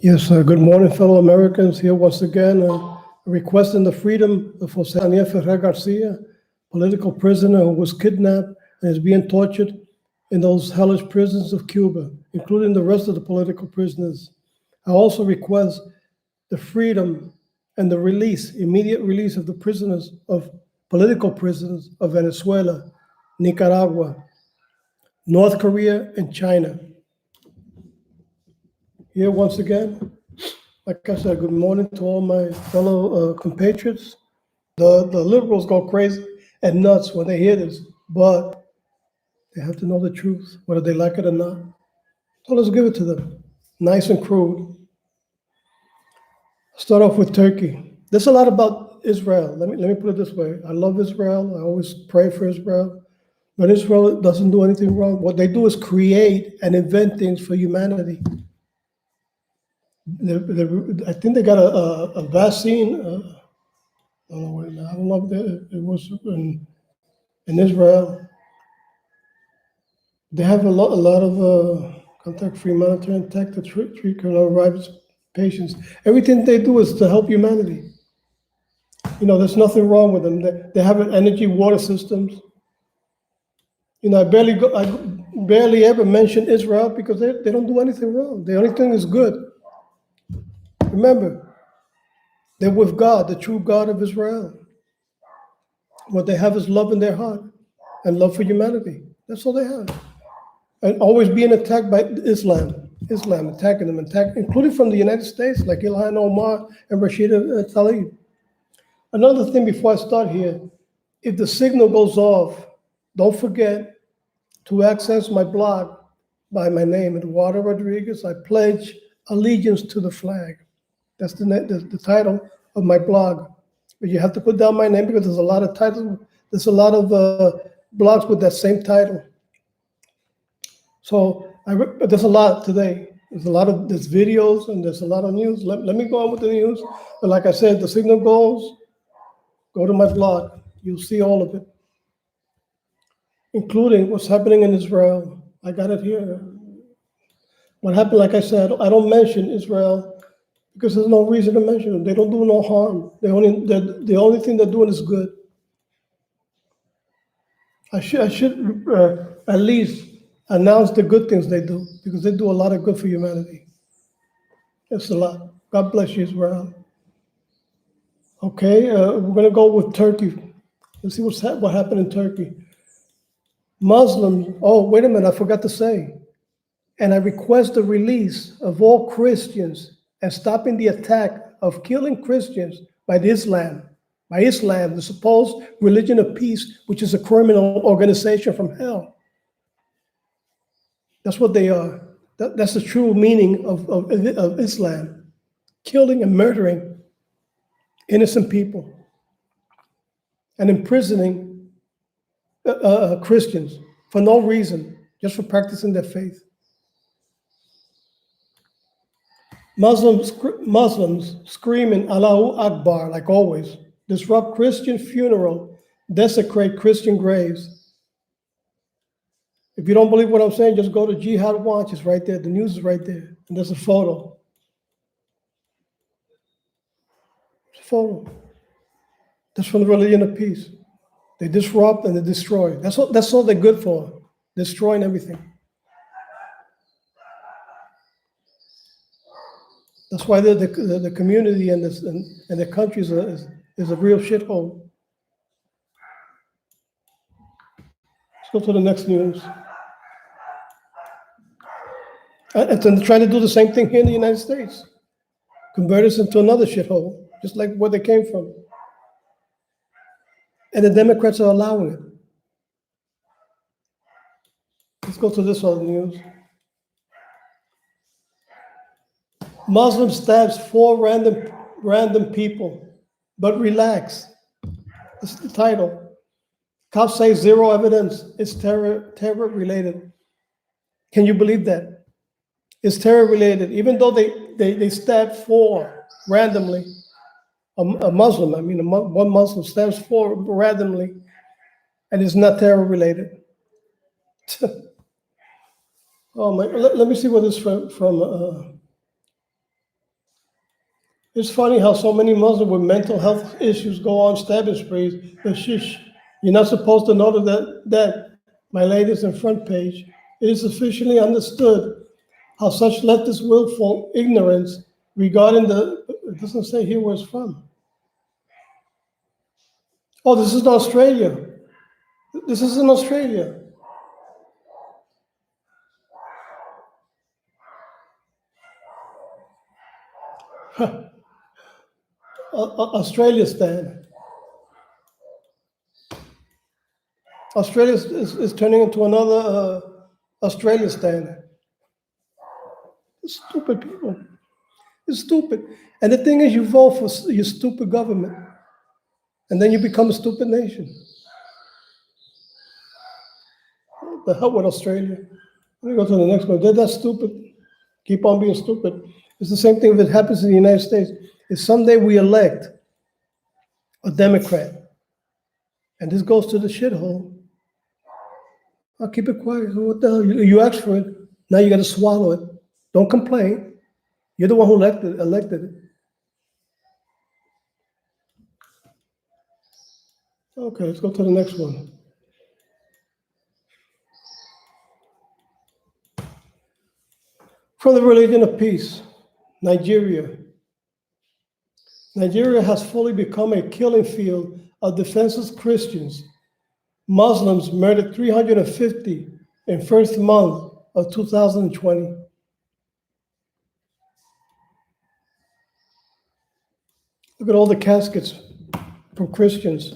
Yes, good morning, fellow Americans. Here once again, requesting the freedom of Jose Daniel Ferrer Garcia, political prisoner who was kidnapped and is being tortured in those hellish prisons of Cuba, including the rest of the political prisoners. I also request the freedom and the release, immediate release of the prisoners of political prisoners of Venezuela, Nicaragua, North Korea, and China. Here once again, like I said, good morning to all my fellow compatriots. The liberals go crazy and nuts when they hear this, but they have to know the truth, whether they like it or not. So let's give it to them, nice and crude. Start off with Turkey. There's a lot about Israel. Let me put it this way. I love Israel. I always pray for Israel. But Israel doesn't do anything wrong. What they do is create and invent things for humanity. I think they got a vaccine. I don't know if it was in Israel. They have a lot of contact-free monitoring tech to treat coronavirus patients. Everything they do is to help humanity. You know, there's nothing wrong with them. They have an energy water systems. You know, I barely ever mention Israel because they don't do anything wrong. The only thing is good. Remember, they're with God, the true God of Israel. What they have is love in their heart and love for humanity. That's all they have. And always being attacked by Islam attacking them, including from the United States, like Ilhan Omar and Rashida Tlaib. Another thing before I start here, if the signal goes off, don't forget to access my blog by my name, Eduardo Rodriguez. I pledge allegiance to the flag. That's the title of my blog. But you have to put down my name because there's a lot of titles. There's a lot of blogs with that same title. So there's a lot today. There's videos and there's a lot of news. Let me go on with the news. But like I said, the signal goes, go to my blog. You'll see all of it, including what's happening in Israel. I got it here. What happened, like I said, I don't mention Israel because there's no reason to mention them. They don't do no harm. The only thing they're doing is good. I should at least announce the good things they do because they do a lot of good for humanity. It's a lot. God bless you, Israel. Okay, we're gonna go with Turkey. Let's see what happened in Turkey. Muslims. Oh, wait a minute, I forgot to say. And I request the release of all Christians and stopping the attack of killing Christians by Islam, the supposed religion of peace, which is a criminal organization from hell. That's what they are. That's the true meaning of Islam, killing and murdering innocent people and imprisoning Christians for no reason, just for practicing their faith. Muslims screaming Allahu Akbar like always, disrupt Christian funeral, desecrate Christian graves. If you don't believe what I'm saying, just go to Jihad Watch. It's right there. The news is right there. And there's a photo. It's a photo. That's from the religion of peace. They disrupt and they destroy. That's all they're good for, destroying everything. That's why the community and the country is a real shithole. Let's go to the next news. And they're trying to do the same thing here in the United States. Convert us into another shithole, just like where they came from. And the Democrats are allowing it. Let's go to this other news. Muslim stabs 4 random people, but relax. This is the title. Cops say 0 evidence. It's terror related. Can you believe that? It's terror related. Even though they stabbed 4 randomly, a Muslim, one Muslim stabs 4 randomly, and it's not terror related. Oh my! Let me see what this from It's funny how so many Muslims with mental health issues go on stabbing sprees. But shish, you're not supposed to know that, my latest and front page, it is sufficiently understood how such leftist willful ignorance regarding it doesn't say here where it's from. Oh, this is in Australia. This is in Australia. Australia stand. Australia is turning into another Australia stand. Stupid people. It's stupid. And the thing is, you vote for your stupid government, and then you become a stupid nation. The hell with Australia. Let me go to the next one. They're that stupid. Keep on being stupid. It's the same thing if it happens in the United States. If someday we elect a Democrat, and this goes to the shithole, I'll keep it quiet. What the hell? You asked for it. Now you got to swallow it. Don't complain. You're the one who elected it. Okay, let's go to the next one. From the religion of peace, Nigeria. Nigeria has fully become a killing field of defenseless Christians. Muslims murdered 350 in first month of 2020. Look at all the caskets from Christians.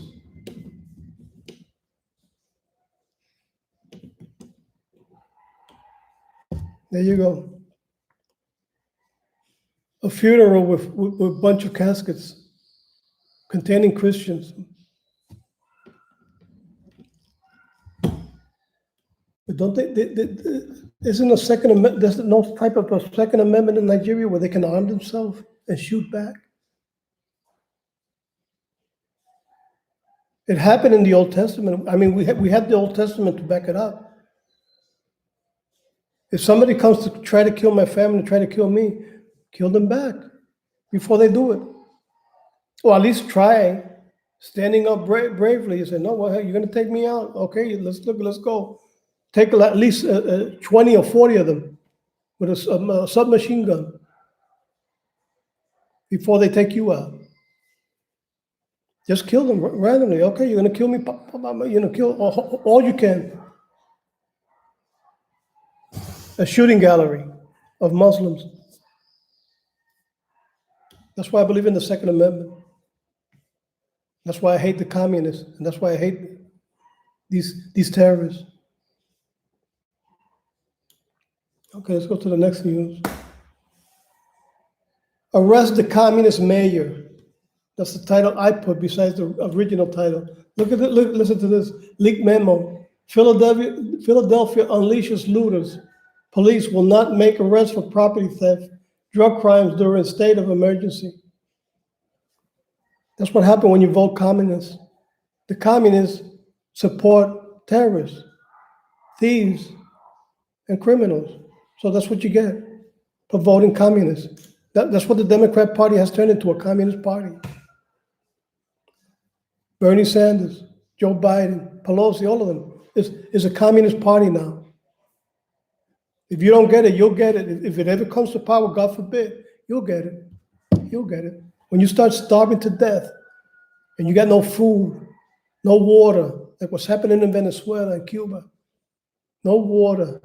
There you go. A funeral with a bunch of caskets containing Christians. But don't isn't a second amendment, there's no type of a second amendment in Nigeria where they can arm themselves and shoot back? It happened in the Old Testament. I mean, we have the Old Testament to back it up. If somebody comes to try to kill my family, try to kill me, kill them back before they do it. Or at least try standing up bravely and say, no, well, hey, you're going to take me out. Okay, let's go. Take at least 20 or 40 of them with a submachine gun before they take you out. Just kill them randomly. Okay, you're going to kill me. Kill all you can. A shooting gallery of Muslims. That's why I believe in the Second Amendment. That's why I hate the communists, and that's why I hate these terrorists. Okay, let's go to the next news. Arrest the communist mayor. That's the title I put besides the original title. Look at it. Listen to this. Leaked memo. Philadelphia unleashes looters. Police will not make arrests for property theft, drug crimes during a state of emergency. That's what happened when you vote communists. The communists support terrorists, thieves, and criminals. So that's what you get for voting communists. That's what the Democrat Party has turned into, a communist party. Bernie Sanders, Joe Biden, Pelosi, all of them is a communist party now. If you don't get it, you'll get it. If it ever comes to power, God forbid, you'll get it. You'll get it. When you start starving to death and you got no food, no water, like what's happening in Venezuela and Cuba, no water,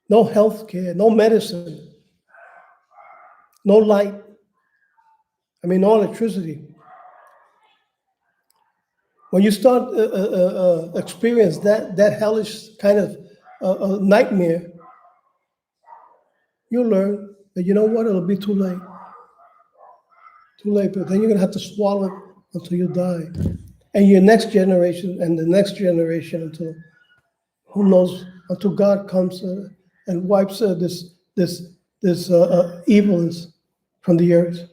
no health care, no medicine, no light, no electricity. When you start experience that hellish kind of nightmare, you'll learn that, you know what, it'll be too late. Too late, but then you're gonna have to swallow it until you die. And your next generation and the next generation until, who knows, until God comes and wipes this evilness from the earth.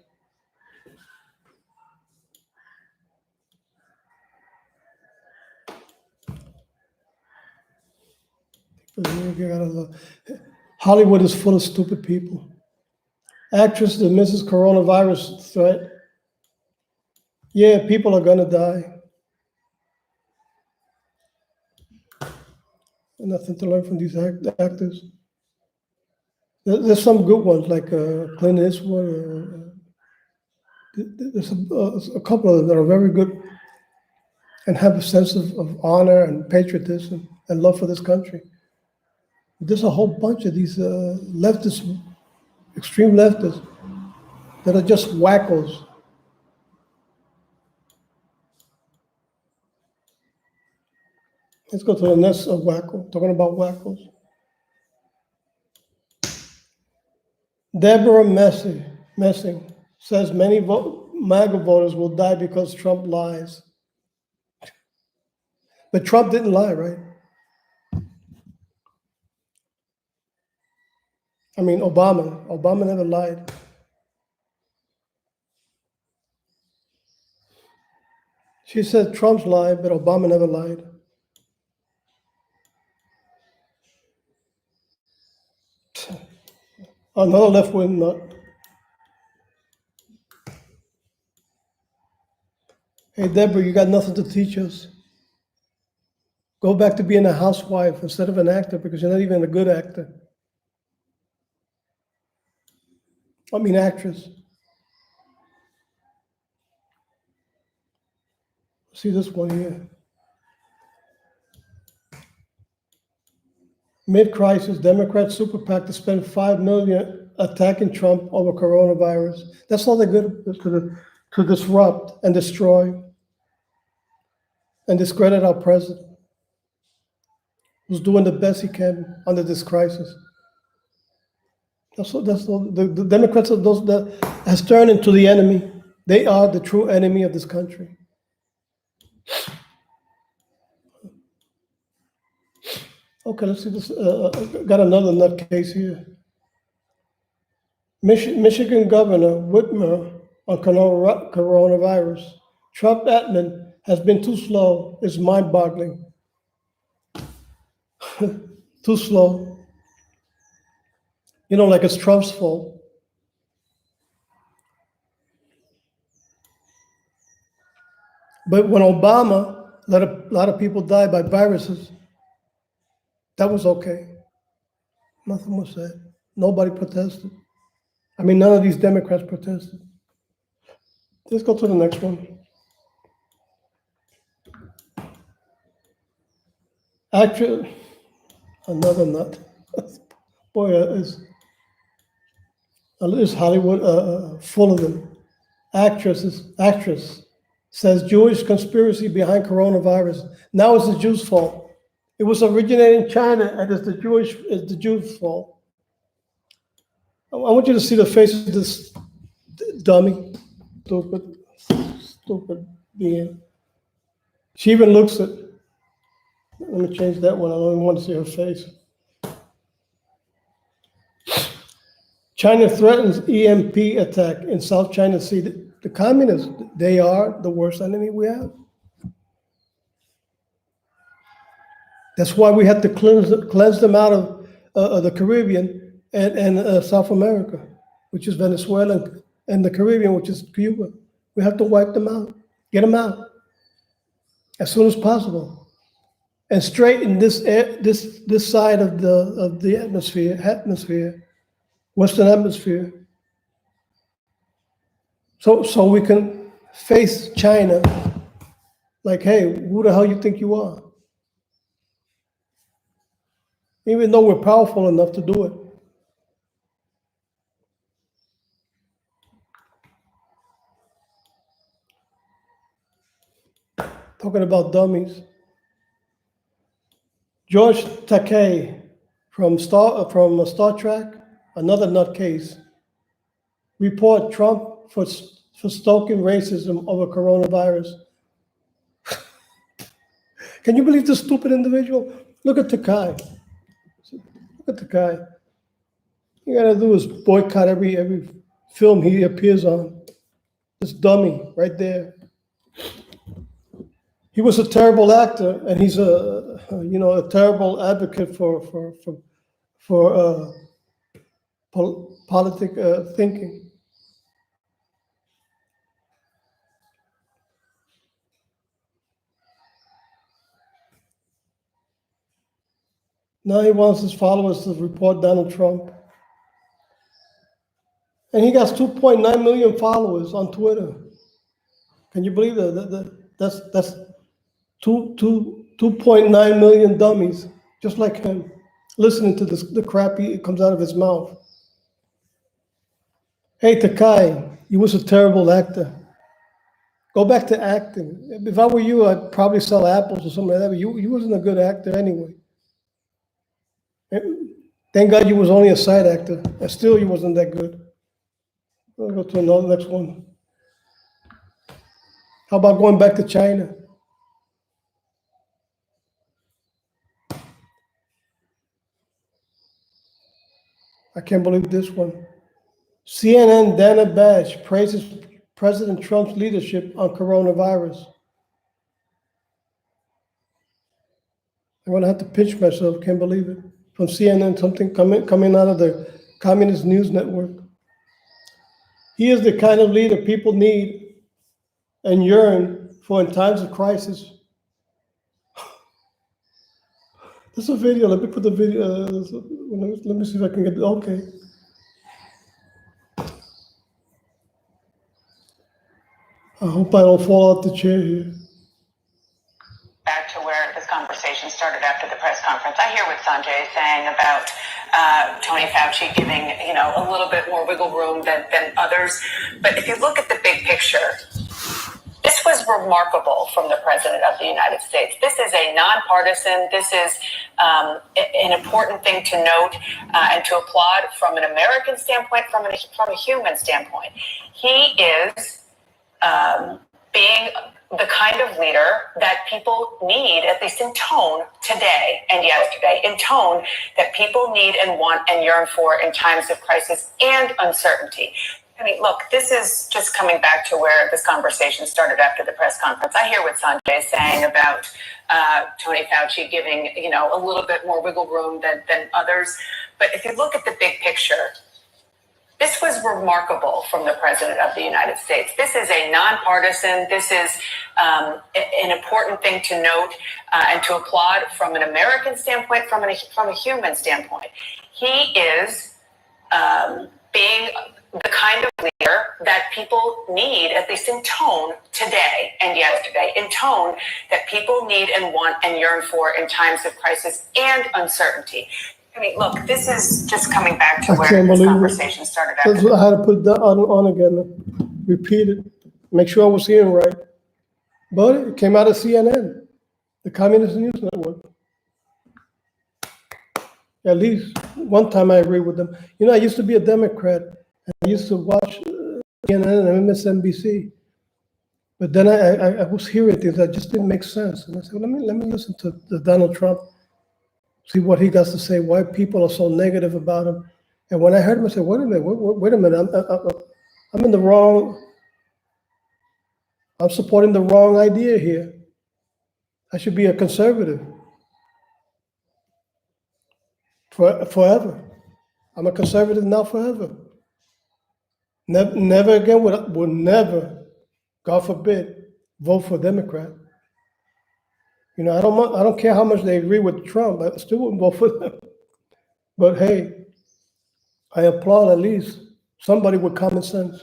Hollywood is full of stupid people. Actress dismisses coronavirus threat. Yeah, people are gonna die. Nothing to learn from these actors. There's some good ones like Clint Eastwood. There's a couple of them that are very good and have a sense of honor and patriotism and love for this country. There's a whole bunch of these leftists, extreme leftists, that are just wackos. Let's go to the next wacko. Talking about wackos. Deborah Messing says many MAGA voters will die because Trump lies. But Trump didn't lie, right? I mean, Obama never lied. She said Trump's lied, but Obama never lied. Another left-wing nut. Hey, Deborah, you got nothing to teach us. Go back to being a housewife instead of an actor because you're not even a good actor. I mean, actress. See this one here. Mid-crisis, Democrat super PAC to spend $5 million attacking Trump over coronavirus. That's all they're good to disrupt and destroy and discredit our president, who's doing the best he can under this crisis. That's all, the Democrats are those that has turned into the enemy. They are the true enemy of this country. Okay, let's see this. Got another nutcase here. Michigan Governor Whitmer on coronavirus. Trump admin has been too slow. It's mind-boggling. Too slow. You know, like it's Trump's fault. But when Obama let a lot of people die by viruses, that was okay. Nothing was said. Nobody protested. I mean, none of these Democrats protested. Let's go to the next one. Actually, another nut. Boy, is Hollywood full of them. Actress says Jewish conspiracy behind coronavirus. Now it's the Jews' fault. It was originated in China, and it's the Jews' fault. I want you to see the face of this dummy, stupid being. She even looks at. Let me change that one. I don't even want to see her face. China threatens EMP attack in South China Sea. The communists, they are the worst enemy we have. That's why we have to cleanse them out of the Caribbean and South America, which is Venezuela, and the Caribbean, which is Cuba. We have to wipe them out, get them out as soon as possible, and straighten this side of the atmosphere, Western Hemisphere, so we can face China like, hey, who the hell you think you are? Even though we're powerful enough to do it. Talking about dummies. George Takei from Star Trek, another nutcase, report Trump for stoking racism over coronavirus. Can you believe this stupid individual? Look at Takei. Look at Takei. You gotta do is boycott every film he appears on. This dummy right there. He was a terrible actor, and he's a terrible advocate for politic thinking. Now he wants his followers to report Donald Trump. And he got 2.9 million followers on Twitter. Can you believe that? That's 2.9 million dummies, just like him, listening to the crap comes out of his mouth. Hey, Takai, you was a terrible actor. Go back to acting. If I were you, I'd probably sell apples or something like that, but you wasn't a good actor anyway. Thank God you was only a side actor, and still you wasn't that good. We'll go to another next one. How about going back to China? I can't believe this one. CNN Dana Bash praises President Trump's leadership on coronavirus. I'm gonna have to pinch myself, can't believe it. From CNN, something coming out of the Communist News Network. He is the kind of leader people need and yearn for in times of crisis. This is a video, let me put the video, let me see if I can get it, okay. I hope I don't fall out the chair here. Back to where this conversation started after the press conference. I hear what Sanjay is saying about Tony Fauci giving, a little bit more wiggle room than others. But if you look at the big picture, this was remarkable from the President of the United States. This is a nonpartisan, this is an important thing to note and to applaud from an American standpoint, from a human standpoint. He is being the kind of leader that people need, at least in tone today and yesterday, in tone that people need and want and yearn for in times of crisis and uncertainty. I mean, look, this is just coming back to where this conversation started after the press conference. I hear what Sanjay is saying about Tony Fauci giving, a little bit more wiggle room than others. But if you look at the big picture, this was remarkable from the President of the United States. This is a nonpartisan, this is an important thing to note and to applaud from an American standpoint, from a human standpoint. He is being the kind of leader that people need, at least in tone today and yesterday, in tone that people need and want and yearn for in times of crisis and uncertainty. I mean, look, this is just coming back to where this conversation started after. I had to put that on again, repeat it, make sure I was hearing right. But it came out of CNN, the Communist News Network. At least one time I agree with them. I used to be a Democrat. I used to watch CNN and MSNBC. But then I was hearing things that just didn't make sense. And I said, well, let me listen to Donald Trump, see what he got to say, why people are so negative about him. And when I heard him, I said, wait a minute, I'm in the wrong, I'm supporting the wrong idea here. I should be a conservative forever. I'm a conservative now forever. Never again would never, God forbid, vote for a Democrat. I don't care how much they agree with Trump. I still wouldn't vote for them. But hey, I applaud at least somebody with common sense.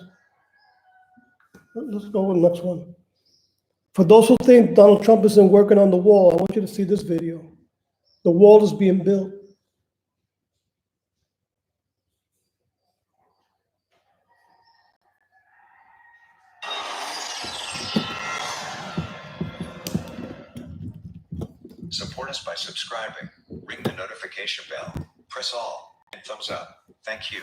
Let's go with the next one. For those who think Donald Trump isn't working on the wall, I want you to see this video. The wall is being built. Support us by subscribing, ring the notification bell, press all, and thumbs up. Thank you.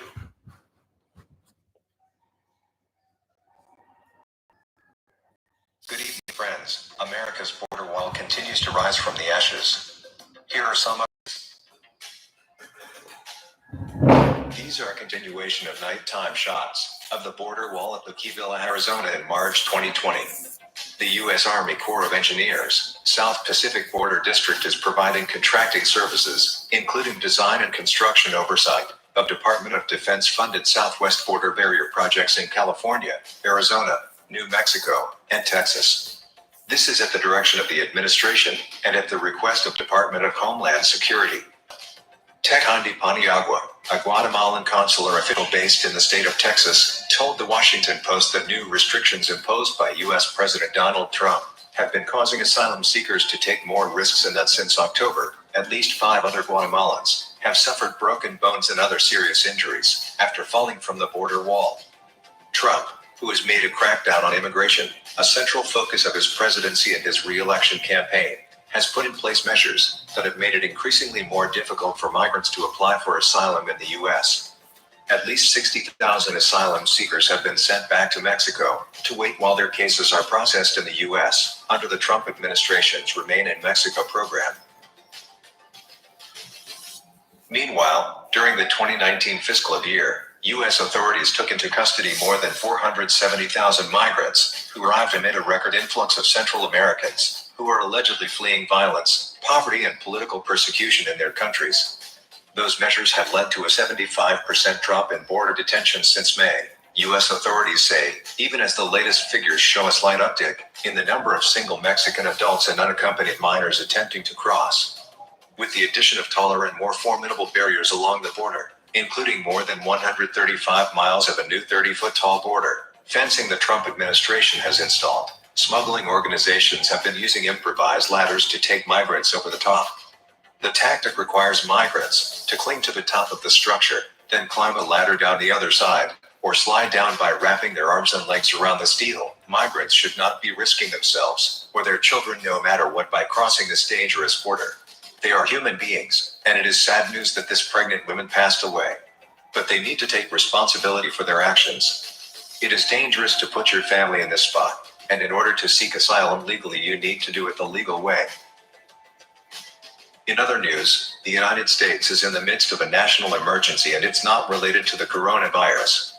Good evening, friends. America's border wall continues to rise from the ashes. Here are some of these are a continuation of nighttime shots of the border wall at Luqueville, Arizona in March 2020. The U.S. Army Corps of Engineers, South Pacific Border District is providing contracting services, including design and construction oversight. of Department of Defense funded Southwest border barrier projects in California, Arizona, New Mexico, and Texas. This is at the direction of the administration and at the request of Department of Homeland Security. Tejandi Paniagua, a Guatemalan consular official based in the state of Texas, told the Washington Post that new restrictions imposed by U.S. President Donald Trump have been causing asylum seekers to take more risks, and that since October, at least 5 other Guatemalans have suffered broken bones and other serious injuries after falling from the border wall. Trump, who has made a crackdown on immigration a central focus of his presidency and his re-election campaign, has put in place measures that have made it increasingly more difficult for migrants to apply for asylum in the U.S. At least 60,000 asylum seekers have been sent back to Mexico to wait while their cases are processed in the U.S. under the Trump administration's Remain in Mexico program. Meanwhile, during the 2019 fiscal year, U.S. authorities took into custody more than 470,000 migrants who arrived amid a record influx of Central Americans who are allegedly fleeing violence, poverty, and political persecution in their countries. Those measures have led to a 75% drop in border detention since May, U.S. authorities say, even as the latest figures show a slight uptick in the number of single Mexican adults and unaccompanied minors attempting to cross. With the addition of taller and more formidable barriers along the border, including more than 135 miles of a new 30-foot tall border fencing the Trump administration has installed, smuggling organizations have been using improvised ladders to take migrants over the top. The tactic requires migrants to cling to the top of the structure, then climb a ladder down the other side, or slide down by wrapping their arms and legs around the steel. Migrants should not be risking themselves or their children no matter what by crossing this dangerous border. They are human beings, and it is sad news that this pregnant woman passed away. But they need to take responsibility for their actions. It is dangerous to put your family in this spot, and in order to seek asylum legally, you need to do it the legal way. In other news, the United States is in the midst of a national emergency, and it's not related to the coronavirus.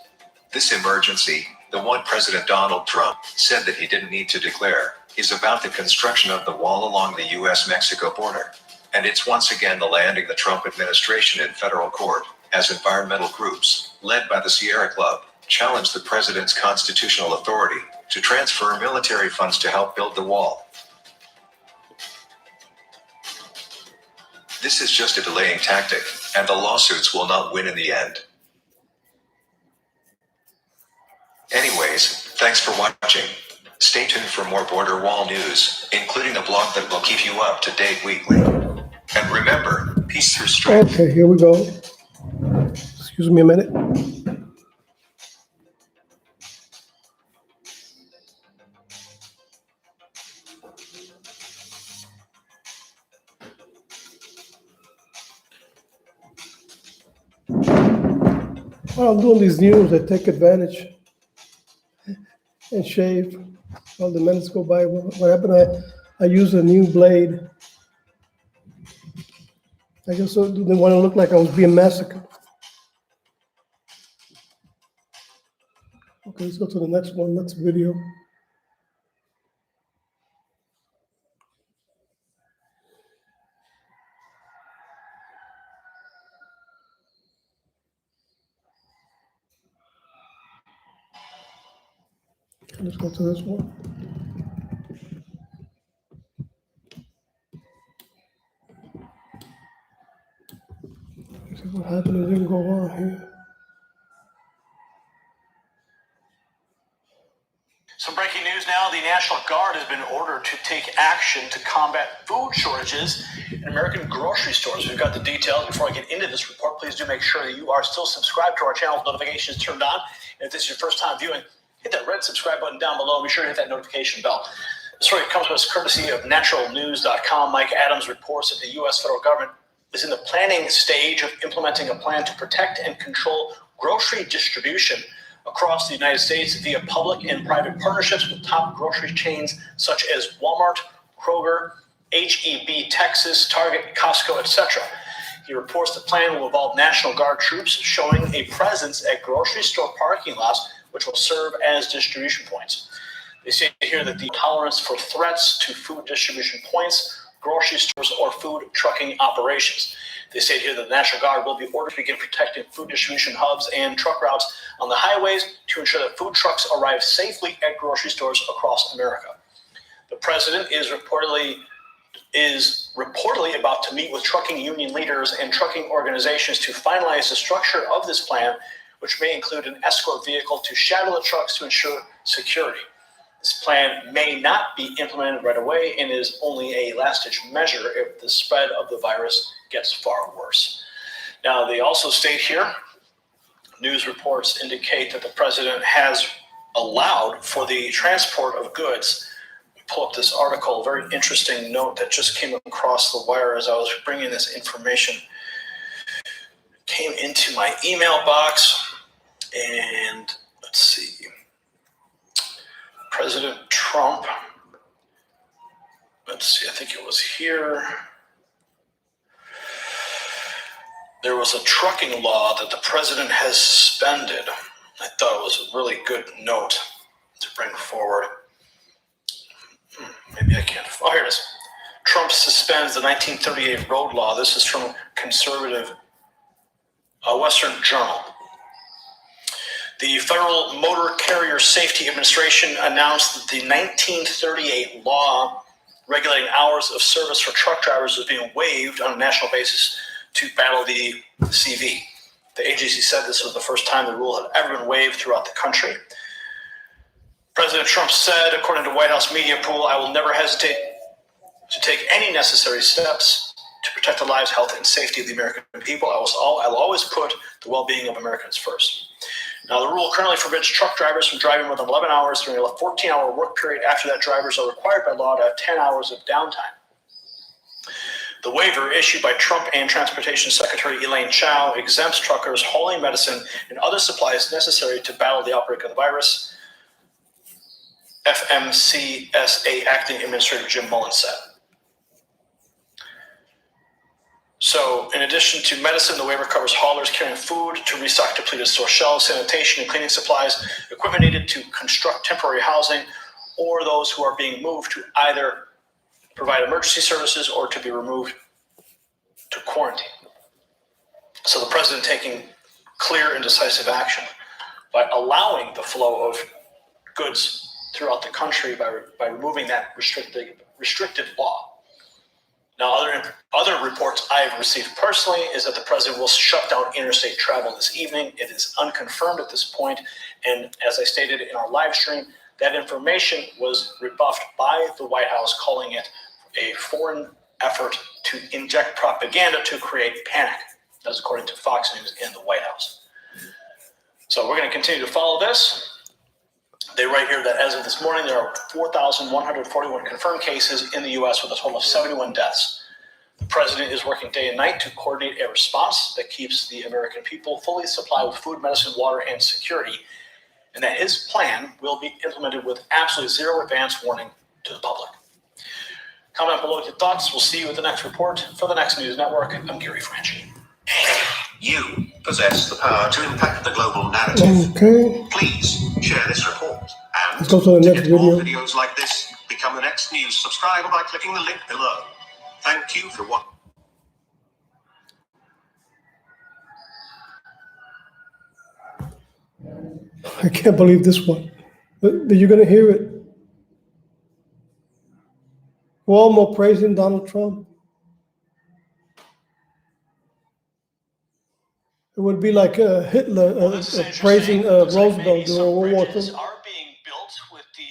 This emergency, the one President Donald Trump said that he didn't need to declare, is about the construction of the wall along the U.S.-Mexico border. And it's once again the landing the Trump administration in federal court, as environmental groups, led by the Sierra Club, challenge the president's constitutional authority to transfer military funds to help build the wall. This is just a delaying tactic, and the lawsuits will not win in the end. Anyways, thanks for watching. Stay tuned for more border wall news, including a blog that will keep you up to date weekly. And remember, peace through strength. Okay, here we go. Excuse me a minute. While I'm doing these news, I take advantage and shave while the minutes go by. What happened, I use a new blade. I just didn't want to look like I was being massacred. Okay, let's go to the next one, next video. Let's go to this one. Let's see what happened. It didn't go on here. Some breaking news now. The National Guard has been ordered to take action to combat food shortages in American grocery stores. We've got the details. Before I get into this report, please do make sure that you are still subscribed to our channel, notifications turned on. And if this is your first time viewing, hit that red subscribe button down below. Be sure to hit that notification bell. The story comes to us courtesy of naturalnews.com. Mike Adams reports that the U.S. federal government is in the planning stage of implementing a plan to protect and control grocery distribution across the United States via public and private partnerships with top grocery chains such as Walmart, Kroger, H-E-B, Texas, Target, Costco, etc. He reports the plan will involve National Guard troops showing a presence at grocery store parking lots, which will serve as distribution points. They say here that the tolerance for threats to food distribution points, grocery stores, or food trucking operations. They state here that the National Guard will be ordered to begin protecting food distribution hubs and truck routes on the highways to ensure that food trucks arrive safely at grocery stores across America. The president is reportedly about to meet with trucking union leaders and trucking organizations to finalize the structure of this plan, which may include an escort vehicle to shadow the trucks to ensure security. This plan may not be implemented right away and is only a last-ditch measure if the spread of the virus gets far worse. Now, they also state here, news reports indicate that the president has allowed for the transport of goods. Pull up this article, a very interesting note that just came across the wire as I was bringing this information. It came into my email box, and let's see. President Trump, let's see, I think it was here. There was a trucking law that the president has suspended. I thought it was a really good note to bring forward. Maybe I can't. Oh, here it is. Trump suspends the 1938 road law. This is from conservative Western Journal. The Federal Motor Carrier Safety Administration announced that the 1938 law regulating hours of service for truck drivers was being waived on a national basis to battle the CV. The agency said this was the first time the rule had ever been waived throughout the country. President Trump said, according to White House media pool, "I will never hesitate to take any necessary steps to protect the lives, health, and safety of the American people. I will always put the well-being of Americans first." Now, the rule currently forbids truck drivers from driving more than 11 hours during a 14-hour work period. After that, drivers are required by law to have 10 hours of downtime. The waiver issued by Trump and Transportation Secretary Elaine Chao exempts truckers hauling medicine and other supplies necessary to battle the outbreak of the virus, FMCSA Acting Administrator Jim Mullins said. So, in addition to medicine, the waiver covers haulers carrying food to restock depleted store shelves, sanitation and cleaning supplies, equipment needed to construct temporary housing, or those who are being moved to either provide emergency services or to be removed to quarantine. So the president taking clear and decisive action by allowing the flow of goods throughout the country by removing that restrictive law. Now, other reports I've received personally is that the president will shut down interstate travel this evening. It is unconfirmed at this point, and as I stated in our live stream, that information was rebuffed by the White House, calling it a foreign effort to inject propaganda to create panic. That's according to Fox News and the White House. So we're going to continue to follow this. They write here that as of this morning, there are 4,141 confirmed cases in the U.S. with a total of 71 deaths. The president is working day and night to coordinate a response that keeps the American people fully supplied with food, medicine, water, and security, and that his plan will be implemented with absolutely zero advance warning to the public. Comment below with your thoughts. We'll see you at the next report. For the Next News Network, I'm Gary Franchi. You possess the power to impact the global narrative. Okay. Please share this report. And Let's go to the next get more video. videos like this, become the Next News subscriber by clicking the link below. Thank you for watching. I can't believe this one. But you're going to hear it. Cuomo praising Donald Trump. It would be like Hitler praising Roosevelt during World War II. Are being built with the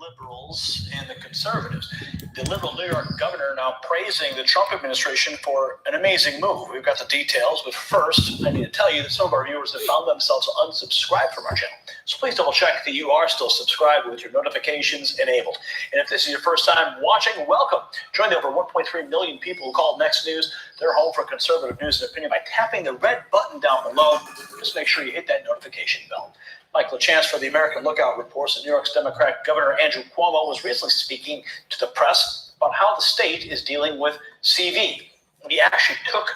liberals and the conservatives. The liberal New York governor now praising the Trump administration for an amazing move. We've got the details, but first, I need to tell you that some of our viewers have found themselves unsubscribed from our channel. So please double check that you are still subscribed with your notifications enabled. And if this is your first time watching, welcome. Join the over 1.3 million people who call Next News their home for conservative news and opinion by tapping the red button down below. Just make sure you hit that notification bell. Mike LaChance for the American Lookout reports that New York's Democrat Governor Andrew Cuomo was recently speaking to the press about how the state is dealing with CV. And he actually took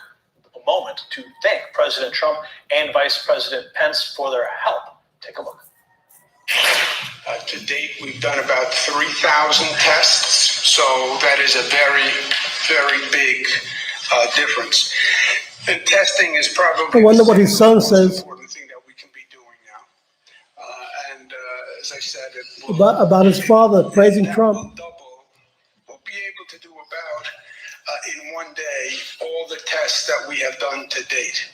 a moment to thank President Trump and Vice President Pence for their help. Take a look. To date, we've done about 3,000 tests, so that is a very, very big difference. And testing is probably I wonder what the his son most says important thing that we can be doing now. As I said, it will, about his father praising that Trump. will double. We'll be able to do about in one day all the tests that we have done to date,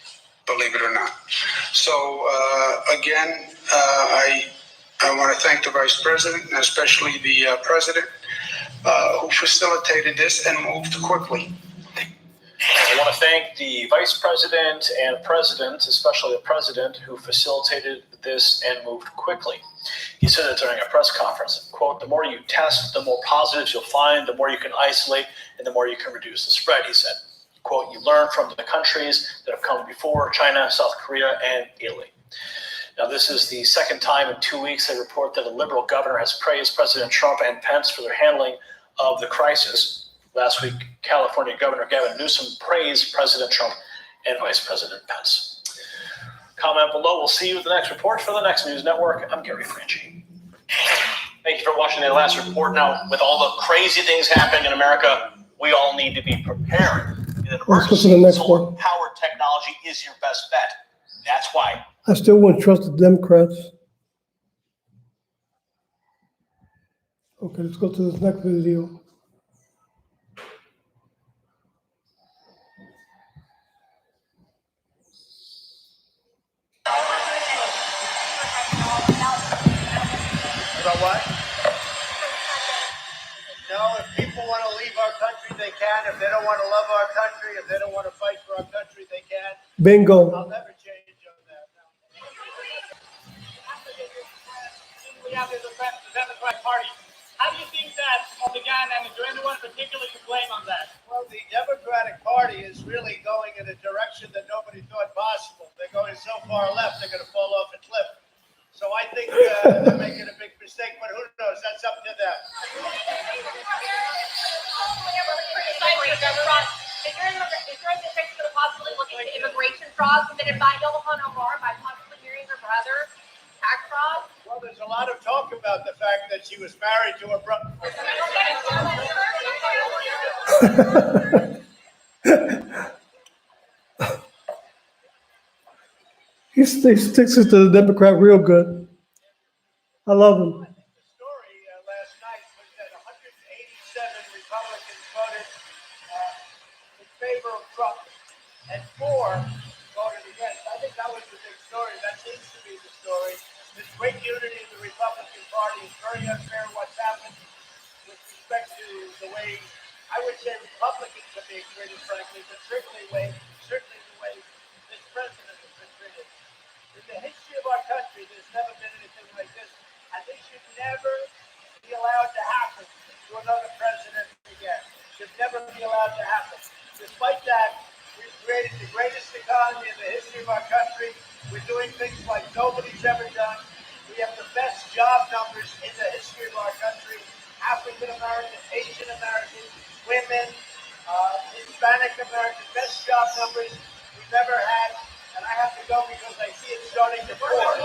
believe it or not. So again, I want to thank the Vice President and especially the President who facilitated this and moved quickly. I want to thank the Vice President and President, especially the President, who facilitated this and moved quickly. He said it during a press conference, quote, "The more you test, the more positives you'll find, the more you can isolate, and the more you can reduce the spread," he said. Quote, "You learn from the countries that have come before, China, South Korea, and Italy." Now, this is the second time in 2 weeks they report that a liberal governor has praised President Trump and Pence for their handling of the crisis. Last week, California Governor Gavin Newsom praised President Trump and Vice President Pence. Comment below. We'll see you at the next report for the Next News Network. I'm Gary Franchi. Thank you for watching that last report. Now, with all the crazy things happening in America, we all need to be prepared. In an Let's go to the emergency, next solar one. powered technology is your best bet. That's why I still wouldn't trust the Democrats. Okay, let's go to this next video. About what? No, if people want to leave our country, they can. If they don't want to love our country, if they don't want to fight for our country, they can. Bingo. I'll never change on that. No. We have the Democratic Party. How do you think that began, and is there anyone in particular you blame on that? Well, the Democratic Party is really going in a direction that nobody thought possible. They're going so far left, they're going to fall off a cliff. So I think they're making a big mistake, but who knows? That's up to them. Is there any effect to possibly looking into immigration fraud committed by Ilhan Omar by possibly marrying her brother? Tax fraud? Well, there's a lot of talk about the fact that she was married to her brother. He sticks it to the Democrat real good. I love him. The story last night was that 187 Republicans voted in favor of Trump and 4 voted against. I think that was the big story. That seems to be the story. There's great unity in the Republican Party. It's very unfair what's happened with respect to the way, I would say Republicans are being treated, frankly, but certainly the way this president has been treated. In the history of our country, there's never been anything like this. And this should never be allowed to happen to another president again. Should never be allowed to happen. Despite that, we've created the greatest economy in the history of our country. We're doing things like nobody's ever done. We have the best job numbers in the history of our country. African Americans, Asian Americans, women, Hispanic Americans, best job numbers we've ever had. And I have to go because I see it starting to pour. I'm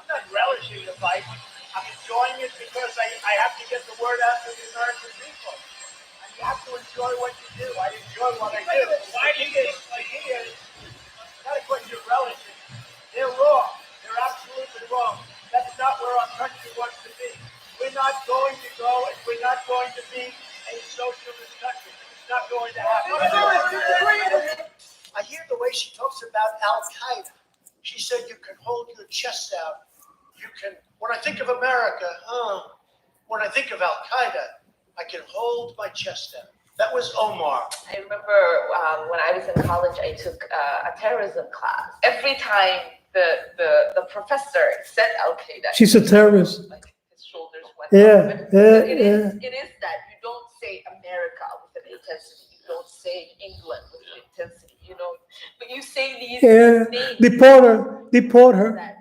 not relishing the fight. I'm enjoying it because I have to get the word out to the American people. And you have to enjoy what you do. I enjoy what I do. Why do you not a question of relishing. They're wrong. They're absolutely wrong. That's not where our country wants to be. We're not going to go and we're not going to be a socialist country. It's not going to happen. I hear the way she talks about Al Qaeda. She said you can hold your chest out. You can, when I think of America, when I think of Al Qaeda, I can hold my chest out. That was Omar. I remember when I was in college, I took a terrorism class. Every time the professor said Al Qaeda, She's a terrorist. like his shoulders went Yeah, up. yeah. It is that you don't say America with an intensity. You don't say England with an intensity. You know, but you say these names. Deport her That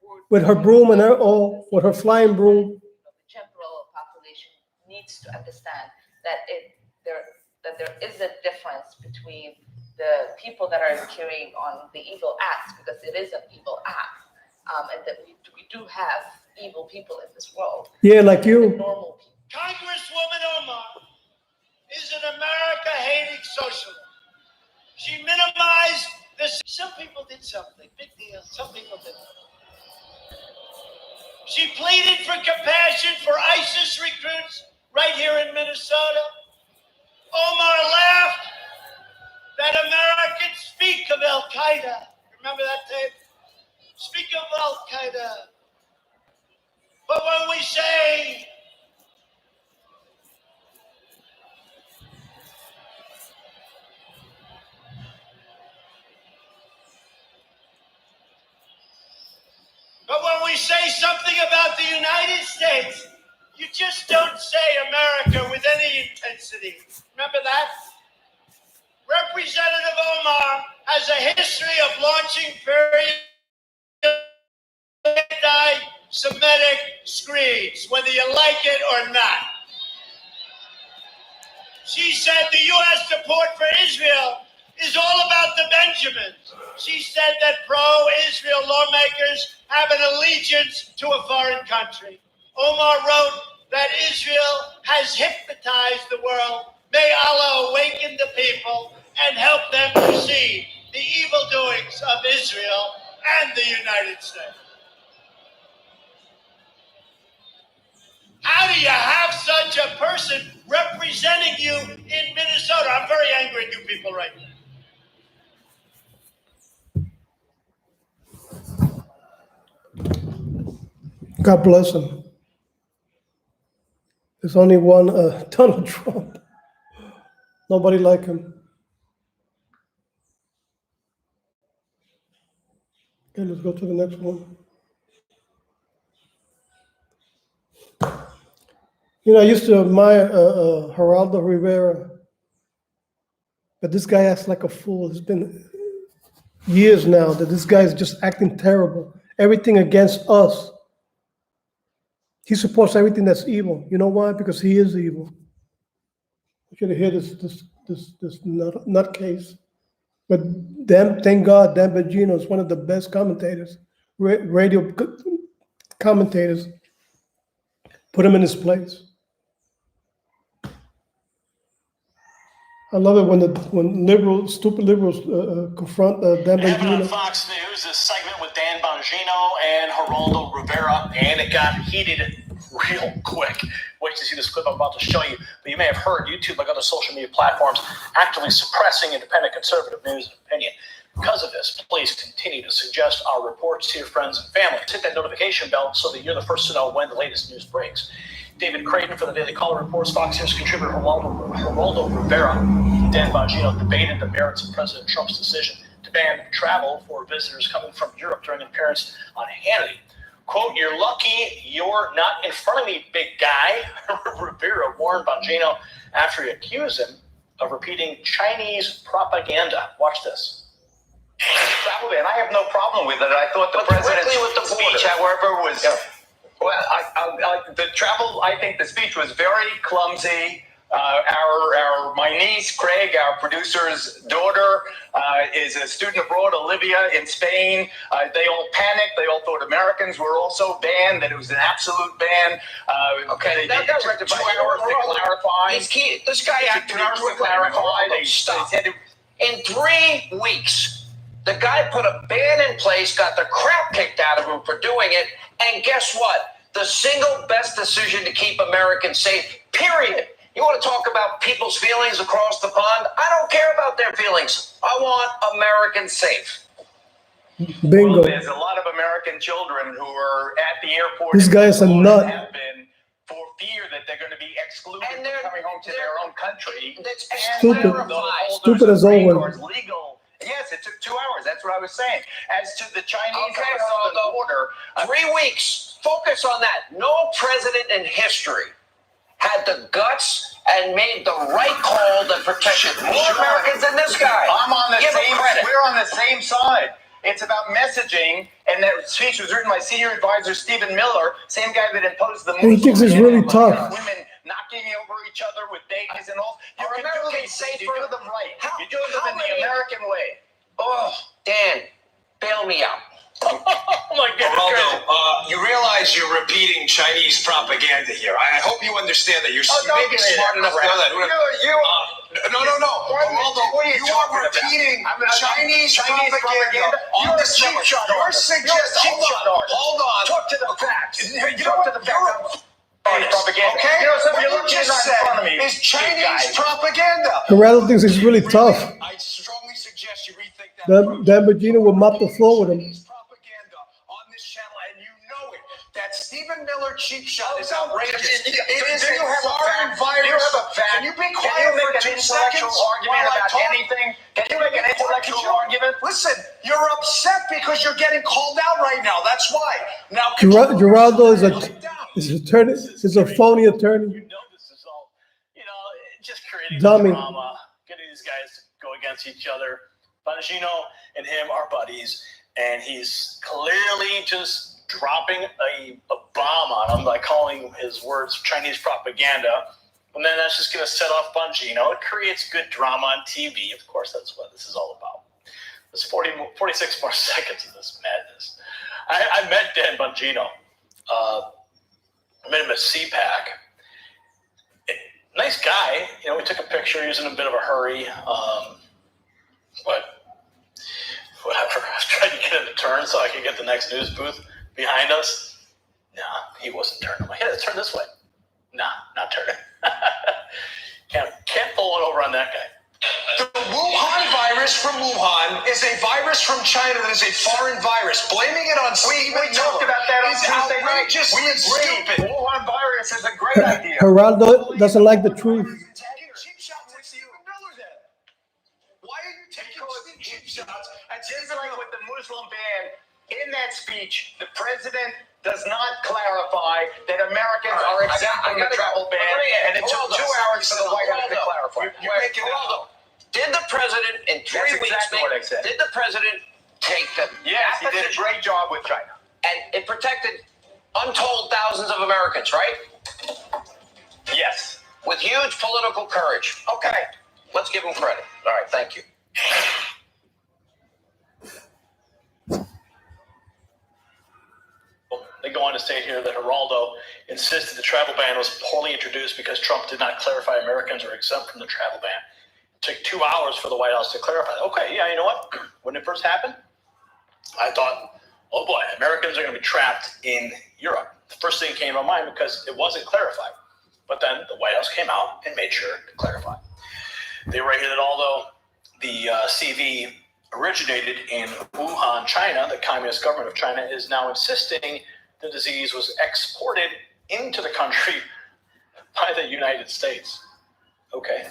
word with her broom and her all, with her flying broom. The general population needs to understand that there is a difference between the people that are carrying on the evil acts, because it is an evil act, and that we do have evil people in this world. Yeah, like you. Normal people. Congresswoman Omar is an America-hating socialist. She minimized this. Some people did something, big deal. Some people didn't. She pleaded for compassion for ISIS recruits right here in Minnesota. Omar laughed that Americans speak of Al-Qaeda. Remember that tape? Speak of Al-Qaeda. But when we say something about the United States, you just don't say America with any intensity. Remember that? Representative Omar has a history of launching very anti-Semitic screeds, whether you like it or not. She said the U.S. support for Israel is all about the Benjamins. She said that pro-Israel lawmakers have an allegiance to a foreign country. Omar wrote that Israel has hypnotized the world. May Allah awaken the people and help them to see the evil doings of Israel and the United States. How do you have such a person representing you in Minnesota? I'm very angry at you people right now. God bless him. There's only one Donald Trump. Nobody like him. Okay, let's go to the next one. You know, I used to admire Geraldo Rivera, but this guy acts like a fool. It's been years now that this guy is just acting terrible. Everything against us. He supports everything that's evil. You know why? Because he is evil. I should have heard this nutcase. But thank God, Dan Bongino is one of the best commentators, radio commentators. Put him in his place. I love it when stupid liberals confront Dan Happened on Bongino. Fox News, this segment with Dan Bongino and Geraldo Rivera, and it got heated real quick. Wait to see this clip I'm about to show you. But you may have heard YouTube, like other social media platforms, actively suppressing independent conservative news and opinion. Because of this, please continue to suggest our reports to your friends and family. Hit that notification bell so that you're the first to know when the latest news breaks. David Creighton for the Daily Caller reports Fox News contributor Geraldo Rivera and Dan Bongino debated the merits of President Trump's decision to ban travel for visitors coming from Europe during an appearance on Hannity. Quote, "You're lucky you're not in front of me, big guy," Rivera warned Bongino after he accused him of repeating Chinese propaganda. Watch this. Travel ban, I have no problem with it. I thought the president's speech, however, was... Yeah. Well, the travel, I think the speech was very clumsy. My niece, Craig, our producer's daughter, is a student abroad, Olivia, in Spain. They all panicked. They all thought Americans were also banned, that it was an absolute ban. Okay, that took 2 hours to clarify. This guy took 2 hours to clarify. They said in 3 weeks, the guy put a ban in place, got the crap kicked out of him for doing it, and guess what? The single best decision to keep Americans safe, period. You want to talk about people's feelings across the pond? I don't care about their feelings. I want Americans safe. Bingo. Well, there's a lot of American children who are at the airport. This guy is a nut. Have been for fear that they're going to be excluded from coming home to their own country. Stupid. Stupid as always. Legal. Yes, it took 2 hours. That's what I was saying. As to the Chinese border, 3 weeks. Focus on that. No president in history had the guts and made the right call that protected more Americans than this guy. I'm on the Give same. him credit. We're on the same side. It's about messaging, and that speech was written by senior advisor Stephen Miller, same guy that imposed the. And he thinks it's really tough. Women knocking over each other with babies and all. You can remember do they these say things. You do them right. You do them in the many- American way. Oh, Dan, bail me out. Oh my God. Geraldo, you realize you're repeating Chinese propaganda here. I hope you understand that. You may be smart enough to know that. No. Geraldo, you are repeating Chinese propaganda on this network. You're suggesting. Hold on. Talk to the facts. Talk to the facts. Propaganda. Okay? What you just said is Chinese propaganda. Geraldo thinks he's really tough. I strongly suggest you rethink that. Dan Bongino will mop the floor with him. Propaganda on this channel, and you know it. That Stephen Miller cheap shot is outrageous. It is a foreign virus. Can you be quiet for 2 seconds argument while I about talk? anything? Can you make an intellectual argument? Listen, you're upset because you're getting called out right now. That's why. Now, Geraldo is a phony attorney. You know this is all, just creating Dummy. drama, getting these guys to go against each other. Bongino and him are buddies, and he's clearly just dropping a bomb on him by calling his words Chinese propaganda. And then that's just going to set off Bongino. It creates good drama on TV. Of course, that's what this is all about. There's 46 more seconds of this madness. I met Dan Bongino. I met him at CPAC. Nice guy. We took a picture. He was in a bit of a hurry. But whatever. I was trying to get him to turn so I could get the next news booth behind us. Nah, he wasn't turning. I'm like, hey, let's turn this way. Nah, not turning. Can't pull one over on that guy. the Wuhan virus from Wuhan is a virus from China that is a foreign virus. Blaming it on Stephen We talked about that on Tuesday night. outrageous We and agree. stupid. Wuhan virus is a great idea. Geraldo doesn't like the truth. Taking cheap shots at Stephen Miller then. Why are you taking cheap shots at Just Stephen like Miller? with the Muslim ban, in that speech, the president does not clarify that Americans are exempt from the travel ban, and it took 2 hours for the White House to clarify. You're making it up. Did the president in 3 That's weeks exactly what I said. did the president take the Yes, he did a great job with China. and it protected untold thousands of Americans, right? Yes. With huge political courage. Okay, let's give him credit. All right, thank you. They go on to state here that Geraldo insisted the travel ban was poorly introduced because Trump did not clarify Americans are exempt from the travel ban. It took 2 hours for the White House to clarify. Okay, yeah, you know what? When it first happened, I thought, oh boy, Americans are going to be trapped in Europe. The first thing came to mind because it wasn't clarified. But then the White House came out and made sure to clarify. They write here that although the CV originated in Wuhan, China, the Communist government of China is now insisting the disease was exported into the country by the United States. Okay.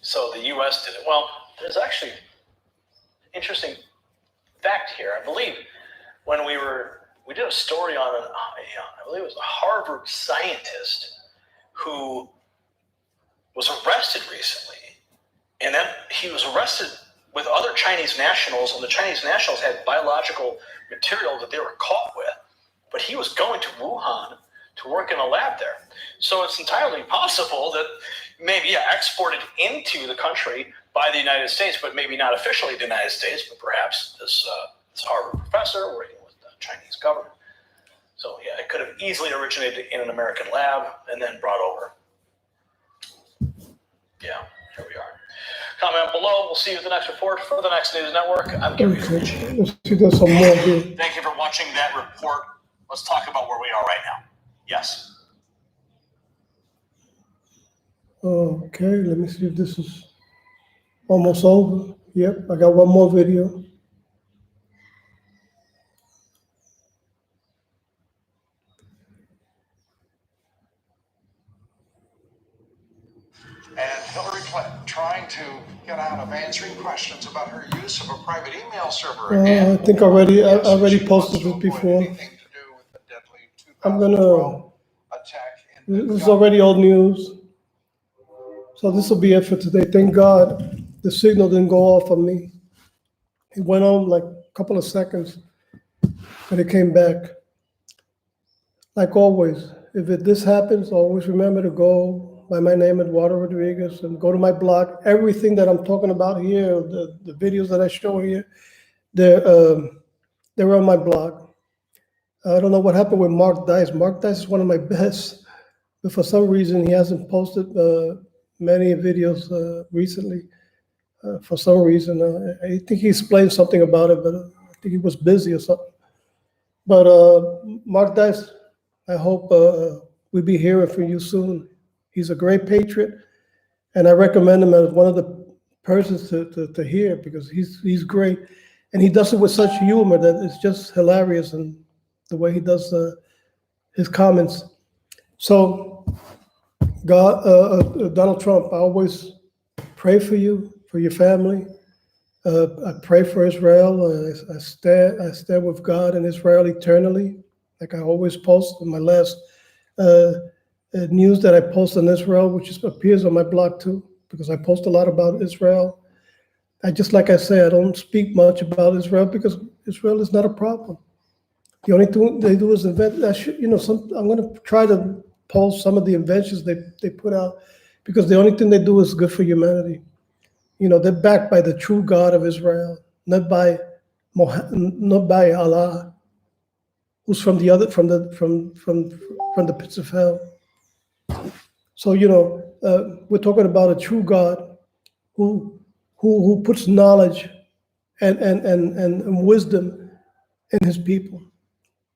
So the U.S. did it. Well, there's actually interesting fact here. I believe when we did a story on I believe it was a Harvard scientist who was arrested recently. And then he was arrested with other Chinese nationals, and the Chinese nationals had biological material that they were caught with. But he was going to Wuhan to work in a lab there. So it's entirely possible that maybe exported into the country by the United States, but maybe not officially the United States, but perhaps this Harvard professor working with the Chinese government. So yeah, it could have easily originated in an American lab and then brought over. Yeah, here we are. Comment below. We'll see you at the next report for the Next News Network. I'm Gary Rich. Let's see, there's some more here. Thank you for watching that report. Let's talk about where we are right now. Yes. Okay, let me see if this is almost over. Yep, I got one more video. And Hillary Clinton trying to get out of answering questions about her use of a private email server again. I think I already posted this before. I'm gonna, this is already old news. So this will be it for today. Thank God the signal didn't go off on me. It went on like a couple of seconds, but it came back. Like always, if this happens, always remember to go by my name, Eduardo Rodriguez, and go to my blog. Everything that I'm talking about here, the videos that I show here, they're on my blog. I don't know what happened with Mark Dice. Mark Dice is one of my best, but for some reason he hasn't posted many videos recently. For some reason, I think he explained something about it, but I think he was busy or something. But Mark Dice, I hope we'll be hearing from you soon. He's a great patriot, and I recommend him as one of the persons to hear, because he's great, and he does it with such humor that it's just hilarious, and the way he does his comments. So, Donald Trump, I always pray for you, for your family. I pray for Israel. I stand with God and Israel eternally, like I always post in my last news that I post on Israel, which appears on my blog too, because I post a lot about Israel. Like I say, I don't speak much about Israel because Israel is not a problem. The only thing they do is invent. I'm going to try to post some of the inventions they put out, because the only thing they do is good for humanity. They're backed by the true God of Israel, not by Allah, who's from the pits of hell. So we're talking about a true God who puts knowledge and wisdom in his people,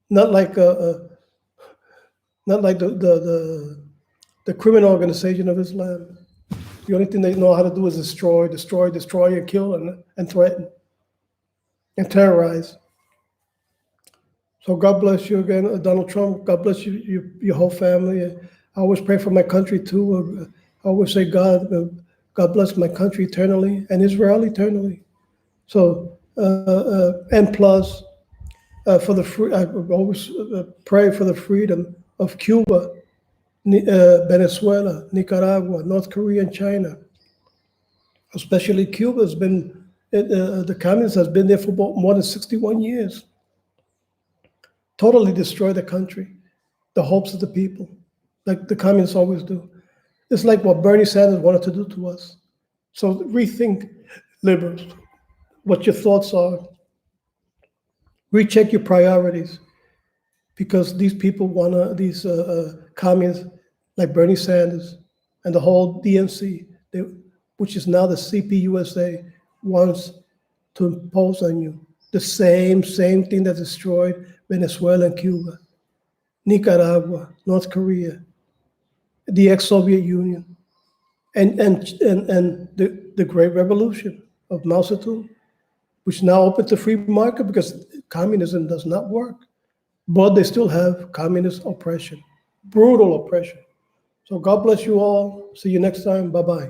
not like the criminal organization of Islam. The only thing they know how to do is destroy, and kill, and threaten, and terrorize. So God bless you again, Donald Trump. God bless you, your whole family. I always pray for my country too. I always say, God bless my country eternally and Israel eternally. So, and plus, for the free, I always pray for the freedom of Cuba, Venezuela, Nicaragua, North Korea, and China. Especially Cuba has been, the communists has been there for more than 61 years. Totally destroyed the country, the hopes of the people, like the communists always do. It's like what Bernie Sanders wanted to do to us. So rethink, liberals, what your thoughts are. Recheck your priorities, because these people these communists like Bernie Sanders and the whole DNC, which is now the CPUSA, wants to impose on you the same thing that destroyed Venezuela and Cuba, Nicaragua, North Korea, the ex-Soviet Union, and the Great Revolution of Mao Zedong, which now opens the free market because communism does not work. But they still have communist oppression, brutal oppression. So God bless you all. See you next time. Bye-bye.